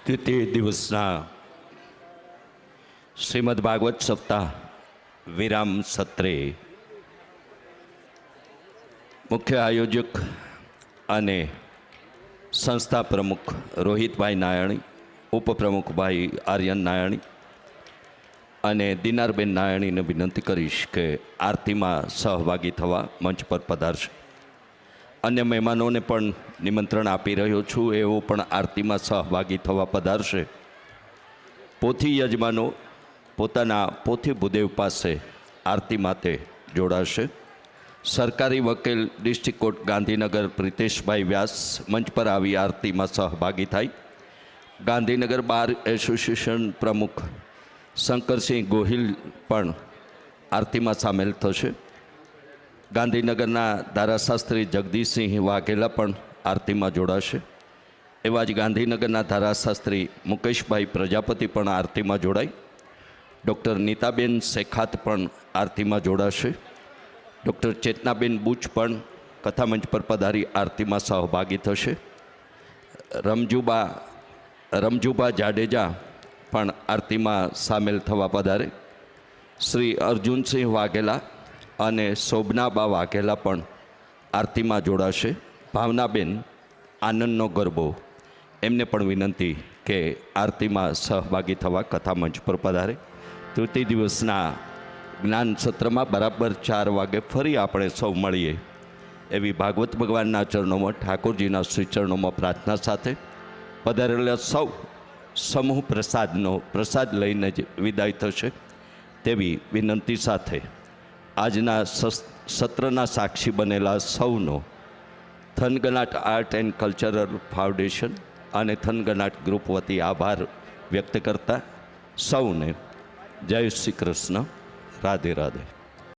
દ્વિતીય દિવસના શ્રીમદ ભાગવત સપ્તાહ વિરામ સત્રે મુખ્ય આયોજક અને સંસ્થા પ્રમુખ રોહિતભાઈ નાયાણી, ઉપપ્રમુખ ભાઈ આર્યન નાયાણી અને દિનારબેન નાયાણીને વિનંતી કરીશ કે આરતીમાં સહભાગી થવા મંચ પર પધારશે. અન્ય મહેમાનોને પણ નિમંત્રણ આપી રહ્યો છું, એઓ પણ આરતીમાં સહભાગી થવા પધારશે. પોથી યજમાનો પોતાના પોથી ભૂદેવ પાસે આરતી માટે જોડાશે. સરકારી વકીલ ડિસ્ટ્રિક્ટ કોર્ટ ગાંધીનગર પ્રિતેશભાઈ વ્યાસ મંચ પર આવી આરતીમાં સહભાગી થાય. ગાંધીનગર બાર એસોસિએશન પ્રમુખ શંકરસિંહ ગોહિલ પણ આરતીમાં સામેલ થશે. ગાંધીનગરના ધારાશાસ્ત્રી જગદીશસિંહ વાઘેલા પણ આરતીમાં જોડાશે. એવા જ ગાંધીનગરના ધારાશાસ્ત્રી મુકેશભાઈ પ્રજાપતિ પણ આરતીમાં જોડાય. ડૉક્ટર નીતાબેન શેખાત પણ આરતીમાં જોડાશે. ડૉક્ટર ચેતનાબેન બુચ પણ કથામંચ પર પધારી આરતીમાં સહભાગી થશે. રમજુબા જાડેજા પણ આરતીમાં સામેલ થવા પધારે. શ્રી અર્જુનસિંહ વાઘેલા અને શોભનાબા વાઘેલા પણ આરતીમાં જોડાશે. ભાવનાબેન આનંદનો ગરબો, એમને પણ વિનંતી કે આરતીમાં સહભાગી થવા કથામંચ પર પધારે. તૃતીય દિવસના જ્ઞાન સત્રમાં બરાબર 4 વાગે ફરી આપણે સૌ મળીએ એવી ભાગવત ભગવાનના ચરણોમાં, ઠાકોરજીના શ્રી ચરણોમાં પ્રાર્થના સાથે પધારેલા સૌ સમૂહ પ્રસાદ લઈને જ વિદાય થશે તેવી વિનંતી સાથે આજના સત્રના સાક્ષી બનેલા સૌનો થનગનાટ આર્ટ એન્ડ કલ્ચરલ ફાઉન્ડેશન અને થનગનાટ ગ્રુપ વતી આભાર વ્યક્ત કરતા સૌને જય શ્રી કૃષ્ણ. રાધે રાધે.